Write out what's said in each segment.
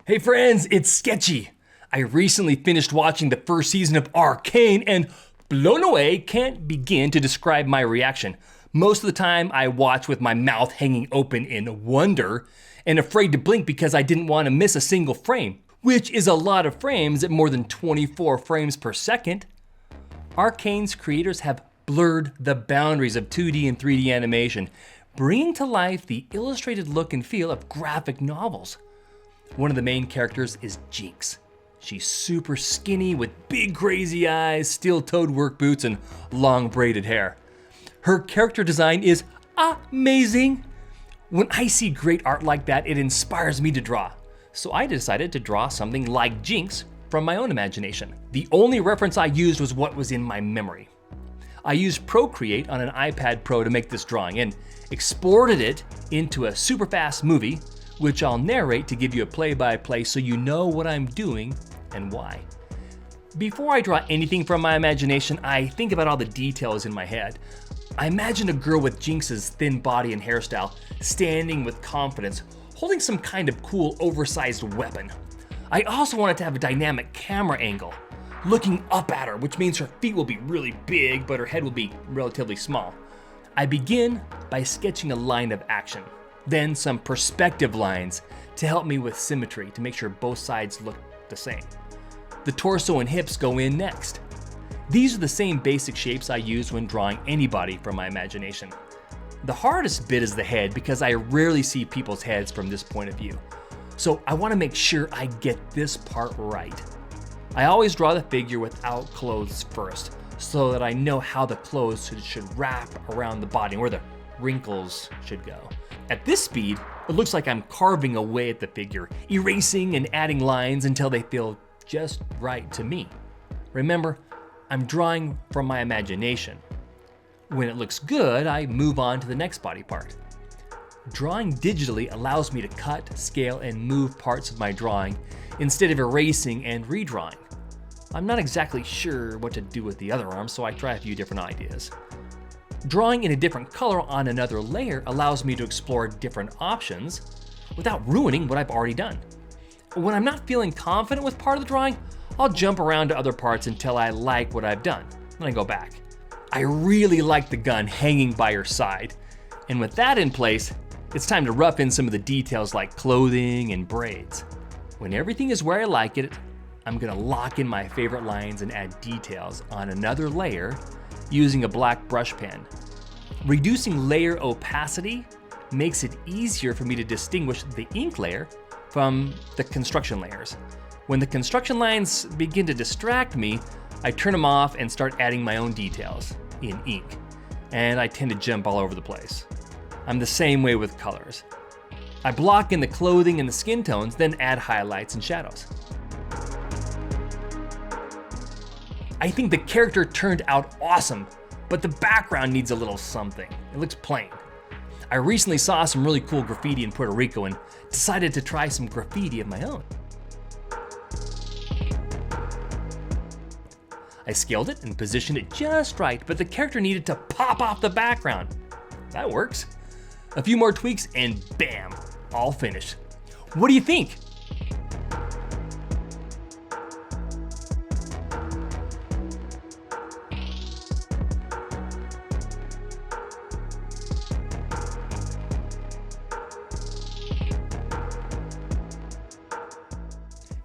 Hey friends, it's Sketchy. I recently finished watching the first season of Arcane and blown away, can't begin to describe my reaction. Most of the time I watch with my mouth hanging open in wonder and afraid to blink because I didn't want to miss a single frame, which is a lot of frames at more than 24 frames per second. Arcane's creators have blurred the boundaries of 2D and 3D animation, bringing to life the illustrated look and feel of graphic novels. One of the main characters is Jinx. She's super skinny with big crazy eyes, steel-toed work boots, and long braided hair. Her character design is amazing. When I see great art like that, it inspires me to draw. So I decided to draw something like Jinx from my own imagination. The only reference I used was what was in my memory. I used Procreate on an iPad Pro to make this drawing and exported it into a super fast movie, which I'll narrate to give you a play-by-play so you know what I'm doing and why. Before I draw anything from my imagination, I think about all the details in my head. I imagine a girl with Jinx's thin body and hairstyle, standing with confidence, holding some kind of cool oversized weapon. I also want it to have a dynamic camera angle, looking up at her, which means her feet will be really big, but her head will be relatively small. I begin by sketching a line of action, then some perspective lines to help me with symmetry to make sure both sides look the same. The torso and hips go in next. These are the same basic shapes I use when drawing anybody from my imagination. The hardest bit is the head because I rarely see people's heads from this point of view. So I want to make sure I get this part right. I always draw the figure without clothes first so that I know how the clothes should wrap around the body and where the wrinkles should go. At this speed, it looks like I'm carving away at the figure, erasing and adding lines until they feel just right to me. Remember, I'm drawing from my imagination. When it looks good, I move on to the next body part. Drawing digitally allows me to cut, scale, and move parts of my drawing instead of erasing and redrawing. I'm not exactly sure what to do with the other arm, so I try a few different ideas. Drawing in a different color on another layer allows me to explore different options without ruining what I've already done. When I'm not feeling confident with part of the drawing, I'll jump around to other parts until I like what I've done, then I go back. I really like the gun hanging by her side, and with that in place, it's time to rough in some of the details like clothing and braids. When everything is where I like it, I'm gonna lock in my favorite lines and add details on another layer using a black brush pen. Reducing layer opacity makes it easier for me to distinguish the ink layer from the construction layers. When the construction lines begin to distract me, I turn them off and start adding my own details in ink, and I tend to jump all over the place. I'm the same way with colors. I block in the clothing and the skin tones, then add highlights and shadows. I think the character turned out awesome, but the background needs a little something. It looks plain. I recently saw some really cool graffiti in Puerto Rico and decided to try some graffiti of my own. I scaled it and positioned it just right, but the character needed to pop off the background. That works. A few more tweaks and bam, all finished. What do you think?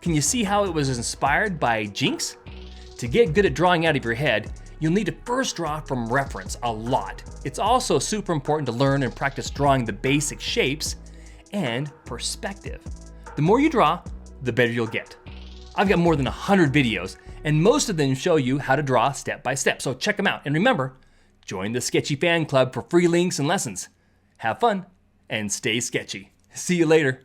Can you see how it was inspired by Jinx? To get good at drawing out of your head, you'll need to first draw from reference a lot. It's also super important to learn and practice drawing the basic shapes and perspective. The more you draw, the better you'll get. I've got more than 100 videos, and most of them show you how to draw step by step, so check them out. And remember, join the Sketchy Fan Club for free links and lessons. Have fun, and stay sketchy. See you later.